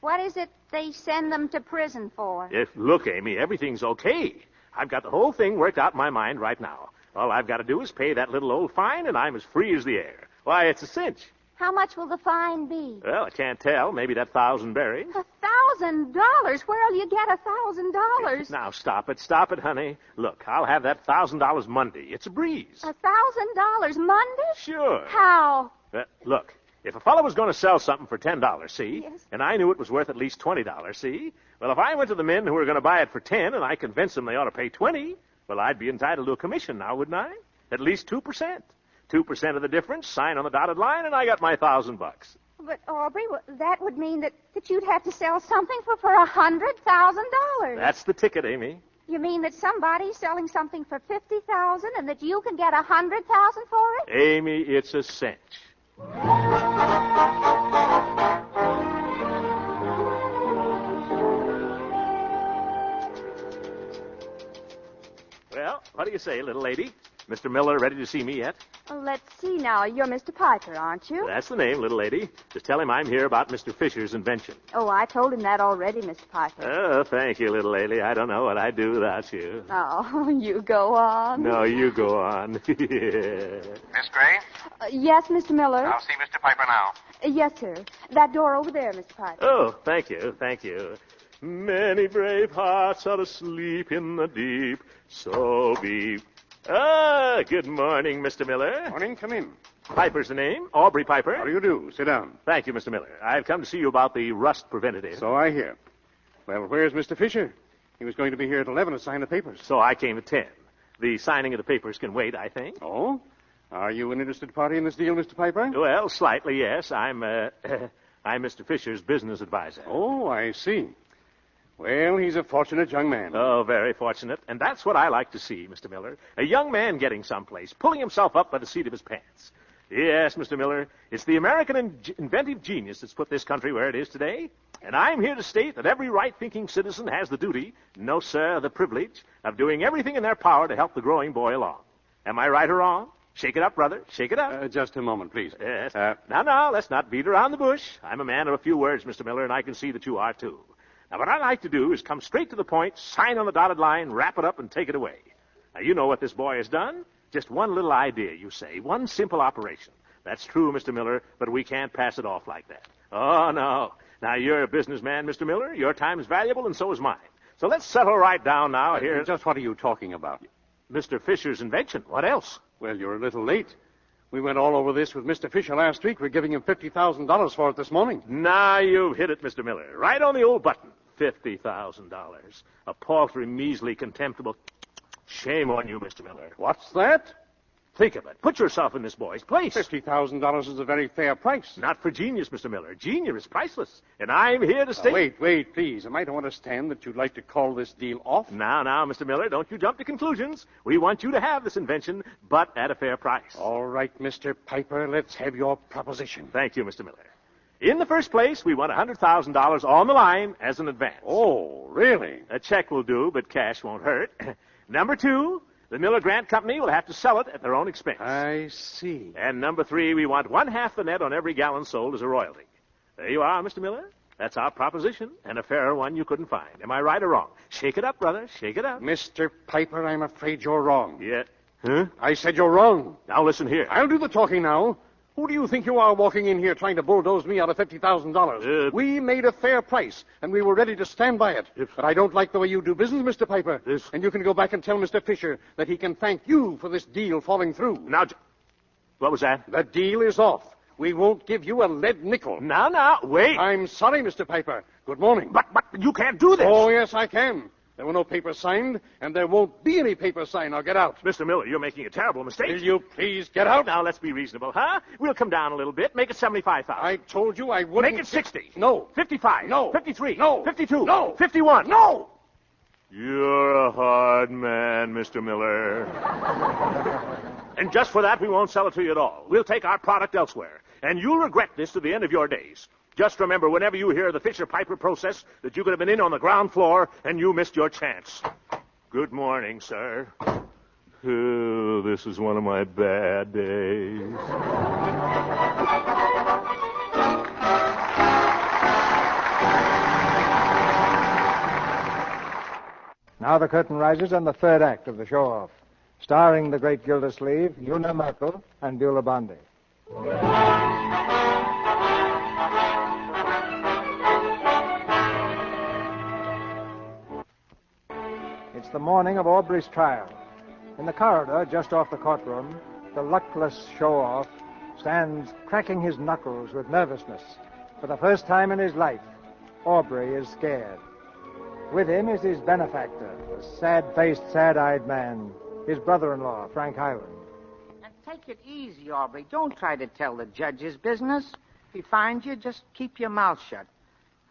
C: what is it they send them to prison for?
F: Look, Amy, everything's okay. I've got the whole thing worked out in my mind right now. All I've got to do is pay that little old fine, and I'm as free as the air. Why, it's a cinch.
C: How much will the fine be?
F: Well, I can't tell. Maybe that 1,000 berries.
C: $1,000? Where'll you get $1,000?
F: Now, stop it, honey. Look, I'll have that $1,000 Monday. It's a breeze.
C: $1,000 Monday?
F: Sure.
C: How?
F: Look, if a fellow was going to sell something for $10, see?
C: Yes.
F: And I knew it was worth at least $20, see? Well, if I went to the men who were going to buy it for 10 and I convinced them they ought to pay 20, well, I'd be entitled to a commission now, wouldn't I? At least 2%. 2% of the difference, sign on the dotted line, and I got my $1,000.
C: But, Aubrey, that would mean that you'd have to sell something for $100,000.
F: That's the ticket, Amy.
C: You mean that somebody's selling something for $50,000 and that you can get $100,000 for it?
F: Amy, it's a cinch. Well, what do you say, little lady? Mr. Miller ready to see me yet?
J: Well, let's see now. You're Mr. Piper, aren't you?
F: That's the name, little lady. Just tell him I'm here about Mr. Fisher's invention.
J: Oh, I told him that already, Mr. Piper.
F: Oh, thank you, little lady. I don't know what I'd do without you.
J: Oh, you go on.
F: No, you go on.
K: Miss Gray?
J: Yes, Mr. Miller?
K: I'll see Mr. Piper now.
J: Yes, sir. That door over there, Mr. Piper.
F: Oh, thank you, thank you. Many brave hearts are asleep in the deep, so be... Ah, good morning, Mr. Miller.
L: Morning, come in.
F: Piper's the name, Aubrey Piper.
L: How do you do? Sit down.
F: Thank you, Mr. Miller. I've come to see you about the rust preventative.
L: So I hear. Well, where's Mr. Fisher? He was going to be here at 11 to sign the papers.
F: So I came at 10. The signing of the papers can wait, I think.
L: Oh? Are you an interested party in this deal, Mr. Piper?
F: Well, slightly, yes. I'm Mr. Fisher's business advisor.
L: Oh, I see. Well, he's a fortunate young man.
F: Oh, very fortunate. And that's what I like to see, Mr. Miller. A young man getting someplace, pulling himself up by the seat of his pants. Yes, Mr. Miller, it's the American inventive genius that's put this country where it is today. And I'm here to state that every right-thinking citizen has the duty, no, sir, the privilege, of doing everything in their power to help the growing boy along. Am I right or wrong? Shake it up, brother. Shake it up.
L: Just a moment, please.
F: Yes. Now, let's not beat around the bush. I'm a man of a few words, Mr. Miller, and I can see that you are, too. Now, what I like to do is come straight to the point, sign on the dotted line, wrap it up, and take it away. Now, you know what this boy has done. Just one little idea, you say. One simple operation. That's true, Mr. Miller, but we can't pass it off like that. Oh, no. Now, you're a businessman, Mr. Miller. Your time is valuable, and so is mine. So let's settle right down now here.
L: Just what are you talking about?
F: Mr. Fisher's invention. What else?
L: Well, you're a little late. We went all over this with Mr. Fisher last week. We're giving him $50,000 for it this morning.
F: Now you've hit it, Mr. Miller. Right on the old button. $50,000. A paltry, measly, contemptible... Shame on you, Mr. Miller.
L: What's that?
F: Think of it. Put yourself in this boy's place.
L: $50,000 is a very fair price.
F: Not for genius, Mr. Miller. Genius is priceless. And I'm here to stay...
L: Wait, please. Am I to understand that you'd like to call this deal off?
F: Now, Mr. Miller, don't you jump to conclusions. We want you to have this invention, but at a fair price.
L: All right, Mr. Piper, let's have your proposition.
F: Thank you, Mr. Miller. In the first place, we want $100,000 on the line as an advance.
L: Oh, really?
F: A check will do, but cash won't hurt. Number two, the Miller Grant Company will have to sell it at their own expense.
L: I see.
F: And number three, we want 1/2 the net on every gallon sold as a royalty. There you are, Mr. Miller. That's our proposition, and a fairer one you couldn't find. Am I right or wrong? Shake it up, brother. Shake it up.
L: Mr. Piper, I'm afraid you're wrong.
F: Yeah. Huh?
L: I said you're wrong.
F: Now listen here.
L: I'll do the talking now. Who do you think you are walking in here trying to bulldoze me out of $50,000? We made a fair price, and we were ready to stand by it. But I don't like the way you do business, Mr. Piper. And you can go back and tell Mr. Fisher that he can thank you for this deal falling through.
F: Now, what was that?
L: The deal is off. We won't give you a lead nickel.
F: Now, wait.
L: I'm sorry, Mr. Piper. Good morning.
F: But you can't do this.
L: Oh, yes, I can. There were no papers signed, and there won't be any papers signed. Now, get out.
F: Mr. Miller, you're making a terrible mistake.
L: Will you please get out?
F: Now, let's be reasonable, huh? We'll come down a little bit. Make it $75,000.
L: I told you I wouldn't...
F: Make it $60,000.
L: No.
F: $55,000.
L: No.
F: $53,000.
L: No.
F: $52,000.
L: No.
F: $51,000.
L: No.
F: You're a hard man, Mr. Miller. And just for that, we won't sell it to you at all. We'll take our product elsewhere. And you'll regret this to the end of your days. Just remember, whenever you hear the Fisher-Piper process, that you could have been in on the ground floor and you missed your chance. Good morning, sir. Oh, this is one of my bad days.
B: Now the curtain rises on the third act of the show-off, starring the great Gildersleeve, Una Merkel, and Beulah Bondi. It's the morning of Aubrey's trial. In the corridor, just off the courtroom, the luckless show-off stands cracking his knuckles with nervousness. For the first time in his life, Aubrey is scared. With him is his benefactor, a sad-faced, sad-eyed man, his brother-in-law, Frank Highland.
M: And take it easy, Aubrey. Don't try to tell the judge his business. he finds you, just keep your mouth shut.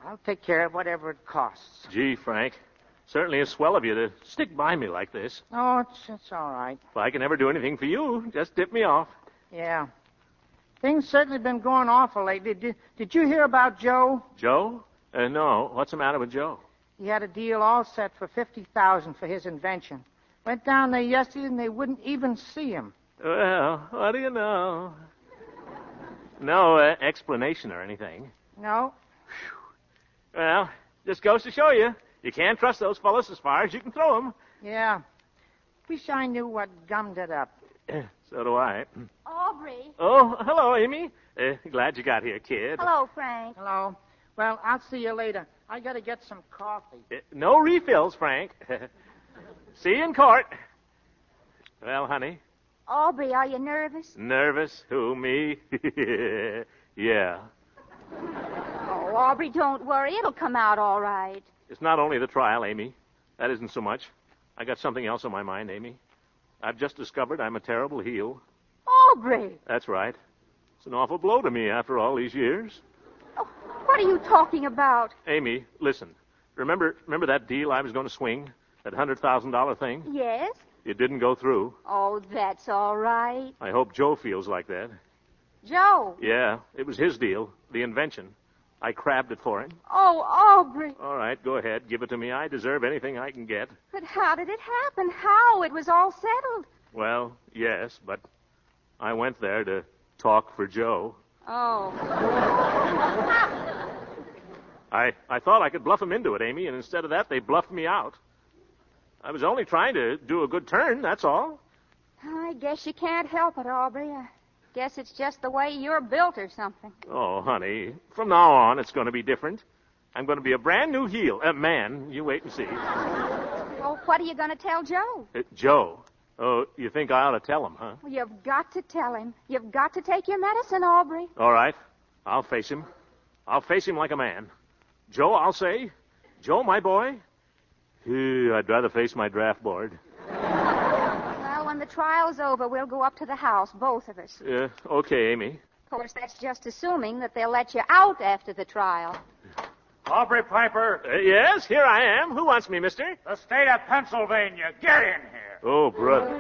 M: I'll take care of whatever it costs.
F: Gee, Frank, certainly is swell of you to stick by me like this.
M: Oh, it's all right.
F: If I can ever do anything for you, just tip me off.
M: Yeah. Things certainly been going awful lately. Did you hear about Joe?
F: Joe? No. What's the matter with Joe?
M: He had a deal all set for $50,000 for his invention. Went down there yesterday and they wouldn't even see him.
F: Well, what do you know? No explanation or anything.
M: No.
F: Well, just goes to show you. You can't trust those fellas as far as you can throw them.
M: Yeah. Wish I knew what gummed it up.
F: So do I.
C: Aubrey.
F: Oh, hello, Amy. Glad you got here, kid.
C: Hello, Frank.
M: Hello. Well, I'll see you later. I gotta get some coffee.
F: No refills, Frank. See you in court. Well, honey.
C: Aubrey, are you nervous?
F: Nervous? Who, me? Yeah.
C: Oh, Aubrey, don't worry. It'll come out all right.
F: It's not only the trial, Amy. That isn't so much. I got something else on my mind, Amy. I've just discovered I'm a terrible heel.
C: Aubrey!
F: That's right. It's an awful blow to me after all these years.
C: Oh, what are you talking about?
F: Amy, listen. Remember that deal I was going to swing? That $100,000 thing?
C: Yes?
F: It didn't go through.
C: Oh, that's all right.
F: I hope Joe feels like that.
C: Joe?
F: Yeah, it was his deal, the invention. I crabbed it for him.
C: Oh, Aubrey.
F: All right, go ahead. Give it to me. I deserve anything I can get.
C: But how did it happen? How? It was all settled.
F: Well, yes, but I went there to talk for Joe.
C: Oh.
F: I thought I could bluff him into it, Amy, and instead of that, they bluffed me out. I was only trying to do a good turn, that's all.
C: I guess you can't help it, Aubrey. I guess it's just the way you're built or something.
F: Oh, honey, from now on, it's going to be different. I'm going to be a brand new heel. Man, you wait and see.
C: Well, what are you going to tell Joe?
F: Joe? Oh, you think I ought to tell him, huh?
C: Well, you've got to tell him. You've got to take your medicine, Aubrey.
F: All right. I'll face him. I'll face him like a man. Joe, I'll say. Joe, my boy. I'd rather face my draft board.
C: Well, when the trial's over, we'll go up to the house, both of us.
F: Okay, Amy.
C: Of course, that's just assuming that they'll let you out after the trial.
G: Aubrey Piper.
F: Yes, here I am. Who wants me, mister?
G: The state of Pennsylvania. Get in here.
F: Oh, brother.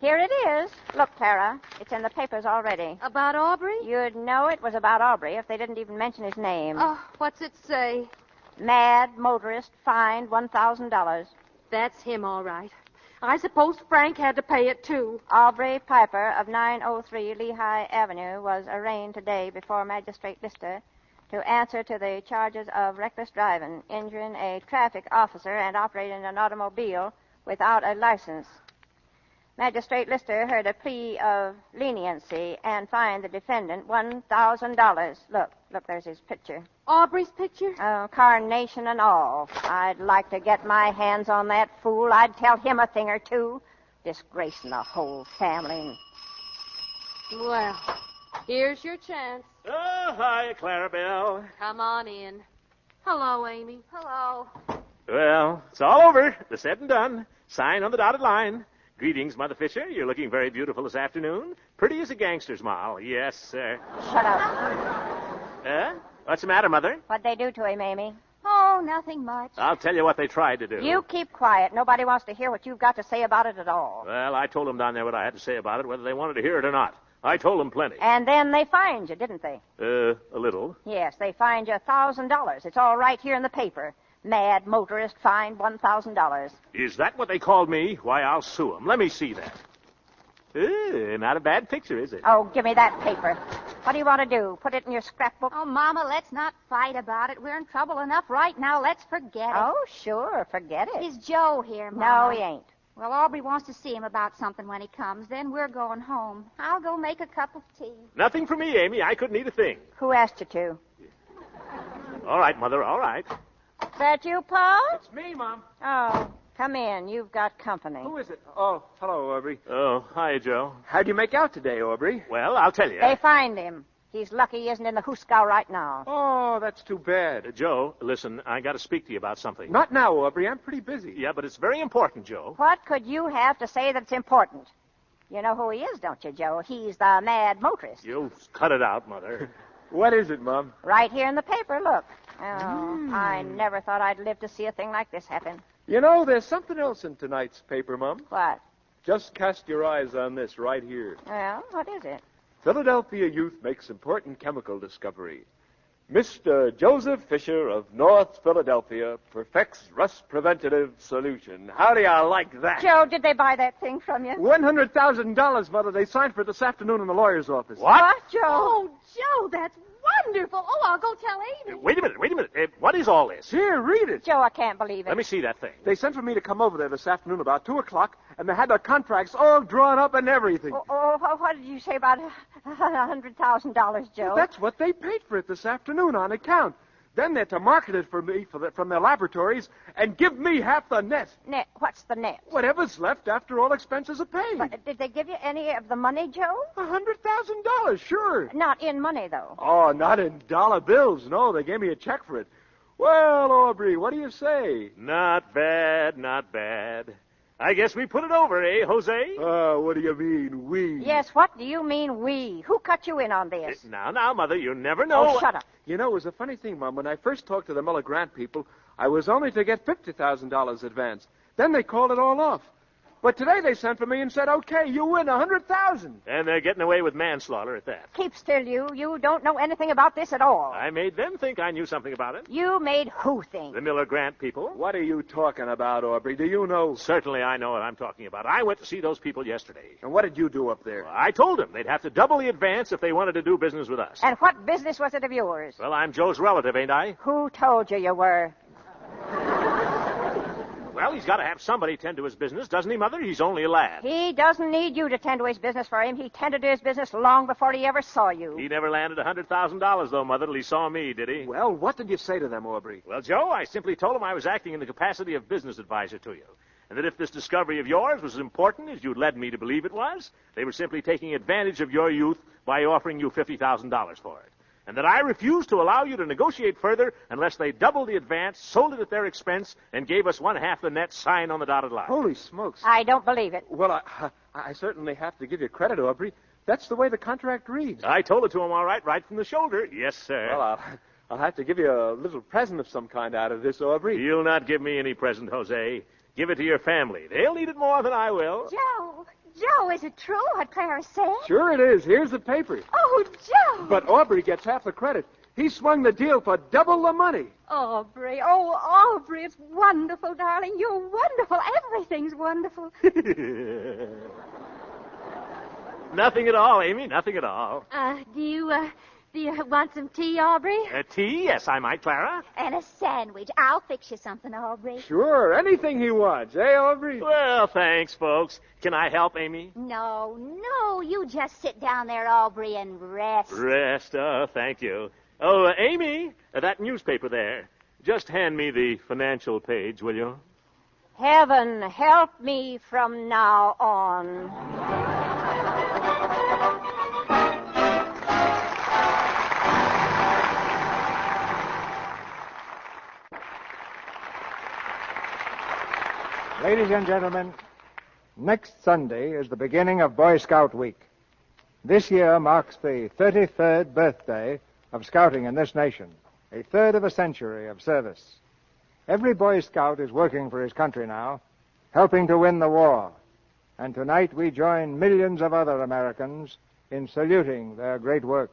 D: Here it is. Look, Clara, it's in the papers already.
E: About Aubrey?
D: You'd know it was about Aubrey if they didn't even mention his name.
E: Oh, what's it say?
D: Mad motorist fined $1,000.
E: That's him, all right. I suppose Frank had to pay it, too.
D: Aubrey Piper of 903 Lehigh Avenue was arraigned today before Magistrate Lister to answer to the charges of reckless driving, injuring a traffic officer, and operating an automobile without a license. Magistrate Lister heard a plea of leniency and fined the defendant $1,000. Look, there's his picture.
E: Aubrey's picture?
D: Oh, carnation and all. I'd like to get my hands on that fool. I'd tell him a thing or two. Disgracing the whole family.
E: Well, here's your chance.
F: Oh, hi, Clarabelle.
E: Come on in. Hello, Amy.
C: Hello.
F: Well, it's all over. The said and done. Sign on the dotted line. Greetings, Mother Fisher. You're looking very beautiful this afternoon. Pretty as a gangster's moll. Yes, sir.
D: Shut up.
F: What's the matter, Mother?
D: What'd they do to him, Amy?
C: Oh, nothing much.
F: I'll tell you what they tried to do.
D: You keep quiet. Nobody wants to hear what you've got to say about it at all.
F: Well, I told them down there what I had to say about it, whether they wanted to hear it or not. I told them plenty.
D: And then they fined you, didn't they?
F: A little.
D: Yes, they fined you $1,000. It's all right here in the paper. Mad motorist fined $1,000.
F: Is that what they called me? Why, I'll sue them. Let me see that. Not a bad picture, is it?
D: Oh, give me that paper. What do you want to do? Put it in your scrapbook?
C: Oh, Mama, let's not fight about it. We're in trouble enough right now. Let's forget it.
D: Oh, sure. Forget it.
C: Is Joe here, Mama?
D: No, he ain't.
C: Well, Aubrey wants to see him about something when he comes. Then we're going home. I'll go make a cup of tea.
F: Nothing for me, Amy. I couldn't eat a thing.
D: Who asked you to?
F: All right, Mother, all right.
D: That you, Pa?
H: It's me, Mom.
D: Oh, come in. You've got company.
H: Who is it? Oh, hello, Aubrey.
F: Oh, hi, Joe.
H: How'd you make out today, Aubrey?
F: Well, I'll tell you.
D: They fined him. He's lucky he isn't in the Hooskow right now.
H: Oh, that's too bad.
F: Joe, listen, I got to speak to you about something.
H: Not now, Aubrey. I'm pretty busy.
F: Yeah, but it's very important, Joe.
D: What could you have to say that's important? You know who he is, don't you, Joe? He's the mad motorist.
F: You cut it out, Mother.
H: What is it, Mom?
D: Right here in the paper, look. Oh, I never thought I'd live to see a thing like this happen.
H: You know, there's something else in tonight's paper, Mom.
D: What?
H: Just cast your eyes on this right here.
D: Well, what is it?
H: Philadelphia youth makes important chemical discovery. Mr. Joseph Fisher of North Philadelphia perfects rust preventative solution. How do you like that?
D: Joe, did they buy that thing from you?
H: $100,000, Mother. They signed for it this afternoon in the lawyer's office.
D: What, Joe?
E: Oh, Joe, that's wonderful. Oh, I'll go tell Amy.
F: Wait a minute. What is all this?
H: Here, read it.
D: Joe, I can't believe it.
F: Let me see that thing.
H: They sent for me to come over there this afternoon about 2 o'clock, and they had their contracts all drawn up and everything.
D: What did you say about $100,000, Joe?
H: Well, that's what they paid for it this afternoon on account. Then they're to market it for me from their laboratories and give me half the net.
D: Net? What's the net?
H: Whatever's left after all expenses are paid.
D: But did they give you any of the money, Joe?
H: $100,000, sure.
D: Not in money, though.
H: Oh, not in dollar bills. No, they gave me a check for it. Well, Aubrey, what do you say?
F: Not bad. I guess we put it over, eh, Jose?
H: What do you mean, we?
D: Yes, what do you mean, we? Who cut you in on this?
F: Now, Mother, you never know.
D: Oh, shut up.
H: You know, it was a funny thing, Mom. When I first talked to the Miller Grant people, I was only to get $50,000 advance. Then they called it all off. But today they sent for me and said, okay, you win $100,000.
F: And they're getting away with manslaughter at that.
D: Keep still, you. You don't know anything about this at all.
F: I made them think I knew something about it.
D: You made who think?
F: The Miller Grant people.
H: What are you talking about, Aubrey? Do you know?
F: Certainly I know what I'm talking about. I went to see those people yesterday.
H: And what did you do up there?
F: Well, I told them they'd have to double the advance if they wanted to do business with us.
D: And what business was it of yours?
F: Well, I'm Joe's relative, ain't I?
D: Who told you were?
F: Well, he's got to have somebody tend to his business, doesn't he, Mother? He's only a lad.
D: He doesn't need you to tend to his business for him. He tended to his business long before he ever saw you.
F: He never landed $100,000, though, Mother, till he saw me, did he?
H: Well, what did you say to them, Aubrey?
F: Well, Joe, I simply told him I was acting in the capacity of business advisor to you. And that if this discovery of yours was as important as you'd led me to believe it was, they were simply taking advantage of your youth by offering you $50,000 for it. And that I refused to allow you to negotiate further unless they doubled the advance, sold it at their expense, and gave us one half the net sign on the dotted line.
H: Holy smokes.
D: I don't believe it.
H: Well, I certainly have to give you credit, Aubrey. That's the way the contract reads.
F: I told it to him all right from the shoulder. Yes, sir.
H: Well, I'll have to give you a little present of some kind out of this, Aubrey.
F: You'll not give me any present, Jose. Give it to your family. They'll need it more than I will.
C: Joe, is it true what Clara said?
H: Sure it is. Here's the paper.
C: Oh, Joe.
H: But Aubrey gets half the credit. He swung the deal for double the money.
C: Aubrey, it's wonderful, darling. You're wonderful. Everything's wonderful.
F: Nothing at all, Amy. Nothing at all.
E: Do you want some tea, Aubrey?
F: Tea? Yes, I might, Clara.
C: And a sandwich. I'll fix you something, Aubrey.
H: Sure, anything he wants, eh, Aubrey?
F: Well, thanks, folks. Can I help, Amy?
C: No, you just sit down there, Aubrey, and rest.
F: Rest? Oh, thank you. Oh, Amy, that newspaper there. Just hand me the financial page, will you?
D: Heaven help me from now on.
B: Ladies and gentlemen, next Sunday is the beginning of Boy Scout Week. This year marks the 33rd birthday of scouting in this nation, a third of a century of service. Every Boy Scout is working for his country now, helping to win the war. And tonight we join millions of other Americans in saluting their great work.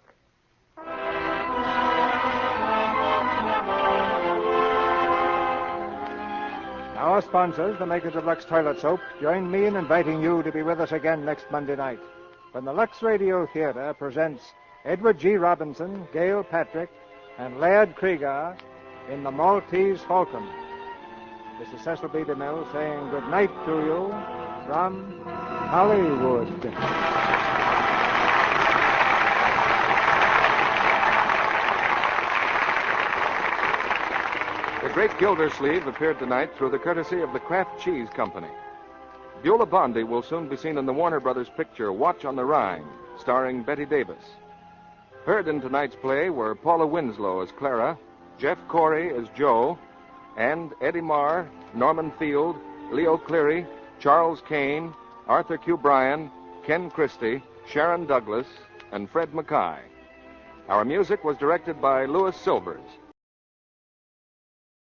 B: Our sponsors, the makers of Lux Toilet Soap, join me in inviting you to be with us again next Monday night when the Lux Radio Theater presents Edward G. Robinson, Gail Patrick, and Laird Krieger in The Maltese Falcon. This is Cecil B. DeMille saying good night to you from Hollywood.
A: The Great Gildersleeve appeared tonight through the courtesy of the Kraft Cheese Company. Beulah Bondi will soon be seen in the Warner Brothers picture Watch on the Rhine, starring Betty Davis. Heard in tonight's play were Paula Winslow as Clara, Jeff Corey as Joe, and Eddie Marr, Norman Field, Leo Cleary, Charles Kane, Arthur Q. Bryan, Ken Christie, Sharon Douglas, and Fred Mackay. Our music was directed by Louis Silvers.